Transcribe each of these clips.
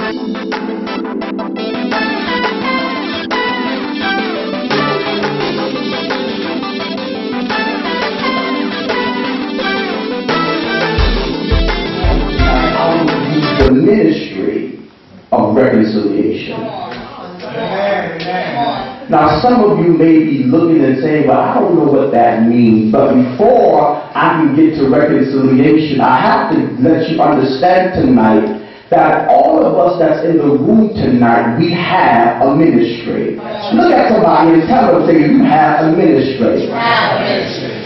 The ministry of reconciliation. Now, some of you may be looking and saying, well, I don't know what that means. But before I can get to reconciliation, I have to let you understand tonight that all of us that's in the room tonight, we have a ministry. Look at somebody and tell them, say, you have a ministry.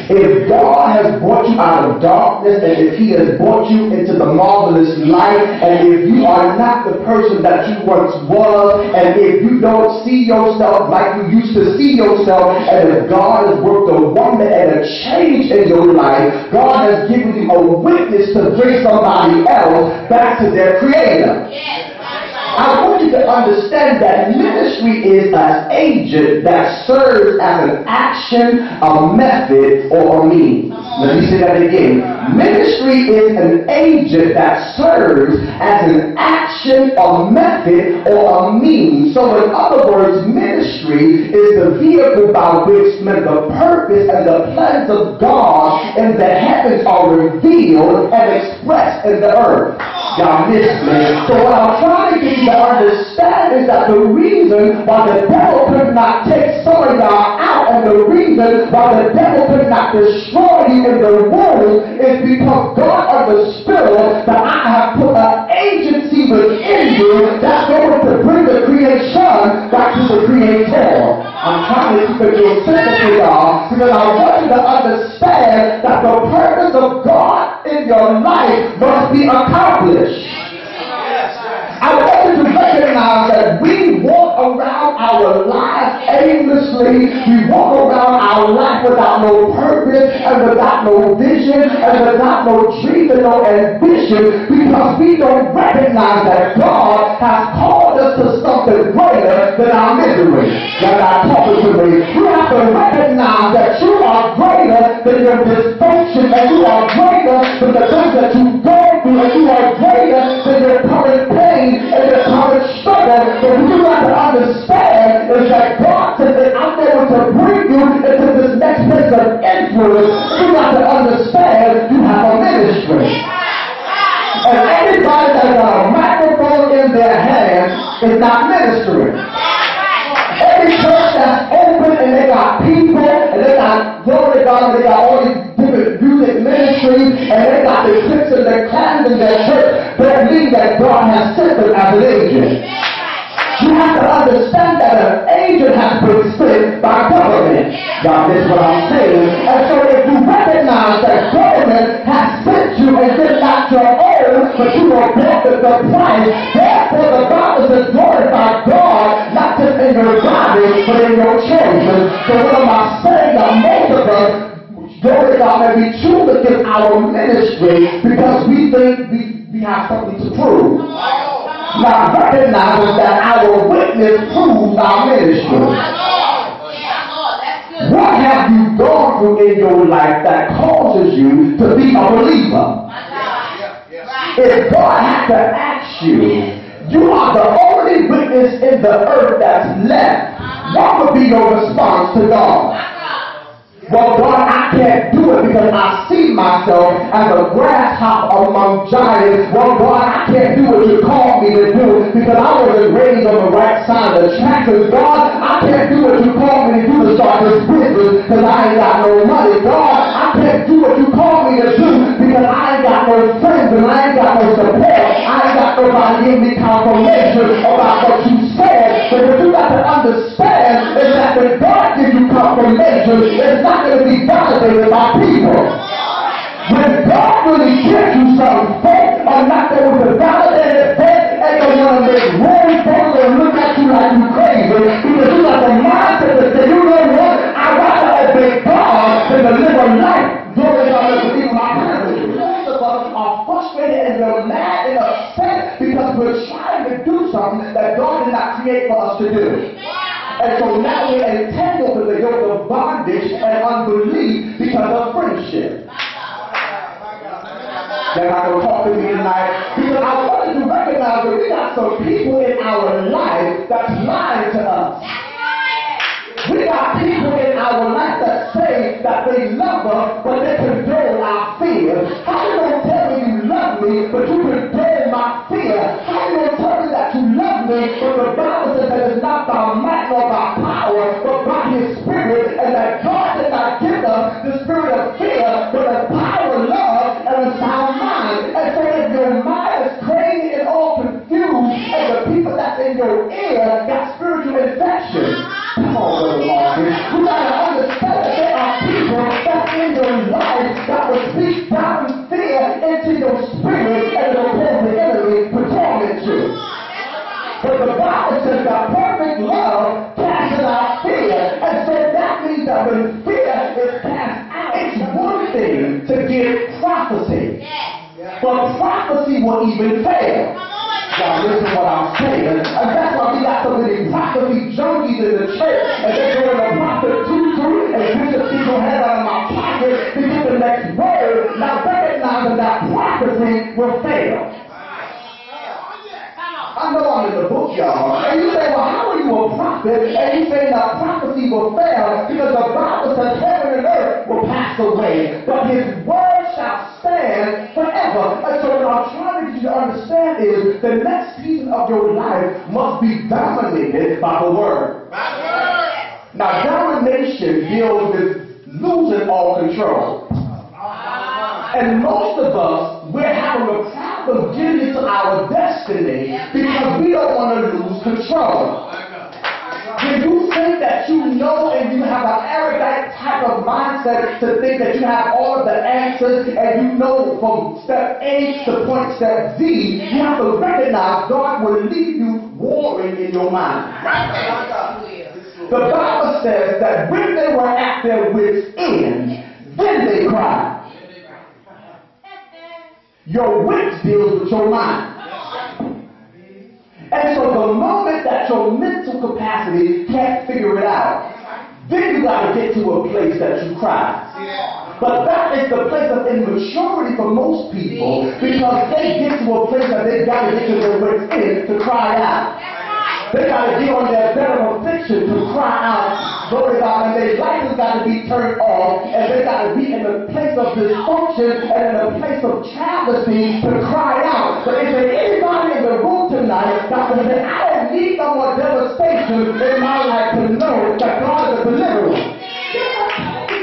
If God has brought you out of darkness, and if He has brought you into the marvelous light, and if you are not the person that you once was, and if you don't see yourself like you used to see yourself, and if God has worked a wonder and a change in your life, God has given you a witness to bring somebody else back to their Creator. I want you to understand that ministry is an agent that serves as an action, a method, or a means. Let me say that again. Ministry is an agent that serves as an action, a method, or a means. So in other words, ministry is the vehicle by which the purpose and the plans of God in the heavens are revealed and expressed in the earth. Y'all miss me. So what I'm trying to get you to understand is that the reason why the devil could not take some of y'all out, and the reason why the devil could not destroy you in the world, is because God understood that I have put an agency within you that's going to bring the creation back to the Creator. I'm trying to keep it real simple for y'all, because I want you to understand that the purpose of God in your life must be accomplished. I want you to recognize that we walk around our lives aimlessly. We walk around our life without no purpose, and without no vision, and without no dream and no ambition, because we don't recognize that God has called us to something greater than our misery. You're not talking to me. You have to recognize that you are greater than your dysfunction, and you are greater than the things that you've gone through, and you are greater than your current pain and your current struggle. But what you have to understand is that God said that I'm going to bring you into this next place of influence. You have to understand you have a ministry. And anybody that got a microphone in their hand is not ministering. Every church that's open and they got people and they got glory to God, they got all these different music ministries, and they got the clips and their clans in their church, that means that God has sent them as an agent. You have to understand that an agent has been sent by government. God, this is what I'm saying. And so if you recognize that government has sent you and it's not your own, but you were bought with the price, therefore the Bible says glorify God, not just in your body, but in your children. So what am I saying? That most of us, glory to God, may be true in our ministry because we think we have something to prove. Now recognizing that our witness proves our ministry. What have you gone through in your life that causes you to be a believer? If God had to ask you, you are the only witness in the earth that's left, what would be your response to God? Well, God, I can't do it because I see myself as a grasshopper among giants. Well, God, I can't do what you called me to do because I wasn't raised on the right side of the tracks. God, I can't do what you called me to do to start this business because I ain't got no money. God, I can't do what you called me to do because I ain't got no friends and I ain't got no support. I ain't got nobody giving me confirmation about what you said. But what you got to understand is that when God gives you confirmation, it's not going to be validated by people. When God really gives you something, faith are not going to validate it. Faith ain't going to make room for you and look at you like you crazy because you got the mindset that say, you know what? I'd rather obey God than to live a life. Glory to God, to believe my privilege. Most of us are frustrated and we're mad and upset because we're trying to do something that God did not create for us to do. And so now we're entangled with the yoke of bondage and unbelief because of friendship. They're not going to talk to me tonight. Because I wanted to recognize that we got some people in our life that's lying to us. We got people in our life that say that they love us, but they condone our fear. How you gonna tell me you love me, but you condone my fear? How you gonna tell me that you love me, but the Bible says that it's not by might nor by power, but by His Spirit, and that God did not give us the spirit of fear, but the power of love and a sound mind. And so if your mind is crazy and all confused, and the people that's in your ear got spiritual infection. Come on, Brother Marcus. You gotta understand that there are people that's in your life that will speak down fear into your spirit and will cause the enemy to torment you. But the Bible says that perfect love casts out fear. And so that means that when fear is cast out, it's one thing to give prophecy. But prophecy will even fail. Now listen to what I'm saying. And that's why we got so many prophecy junkies in the church. And they're going to prophet tutu and Bishop keep your head out of my pocket to get the next word. Now recognizing that prophecy will fail. I know I'm in the book, y'all. And you say, well, how are you a prophet? And you say that prophecy will fail because the Bible says heaven and earth will pass away, but His word shall stand forever. And so what I'm trying to get you to understand is the next season of your life must be dominated by the word. Now, domination deals with losing all control. And most of us, we're having a problem getting to our destiny because we don't want to lose control. When you think that you know and you have an arrogant type of mindset to think that you have all of the answers and you know from step A to point step Z, you have to recognize God will leave you warring in your mind. The Bible says that when they were at their wits' end, then they cried. Your wits deals with your mind. And so the moment that your mental capacity can't figure it out, then you got to get to a place that you cry. But that is the place of immaturity for most people because they get to a place that they got to get to their wits' end to cry out. They got to get on their bed of affliction to cry out, glory to God, and their life has got to be turned off, and they got to be in a place of dysfunction and in a place of travesty to cry out. But is there anybody in the room tonight that will say, I don't need no more devastation in my life to know that God is a deliverer?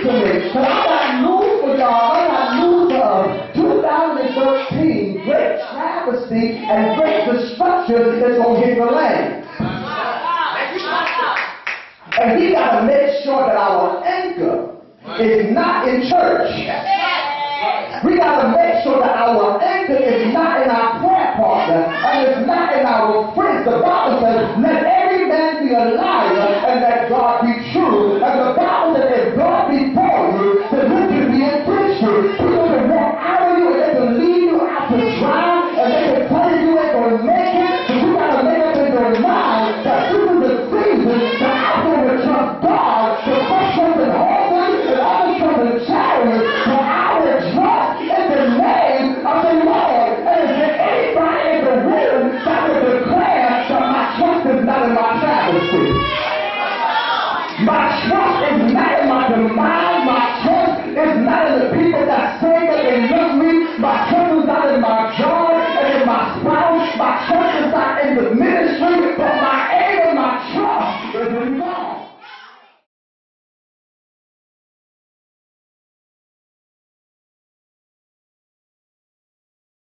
Because I got news for y'all, I got news for us. 2013, great travesty and great destruction is going to hit the land. And we got to make sure that our anchor is not in church. We got to make sure that our anchor is not in our prayer partner and it's not in our friends. The Bible says, let every man be a liar and let God be true. And the Bible says, if God be for you, then who can be against you? People can walk out of you and they can leave you out to drown and they can tell you ain't going to make it. So you got to make up in your mind that this is the season that I'm going to trust God. The first person holding and the other person challenging. So I will trust in the name of the Lord. And is there anybody in the room that will declare that my trust is not in my travesty? My trust is not in my demise. My trust is not in the people that say that they love me. My trust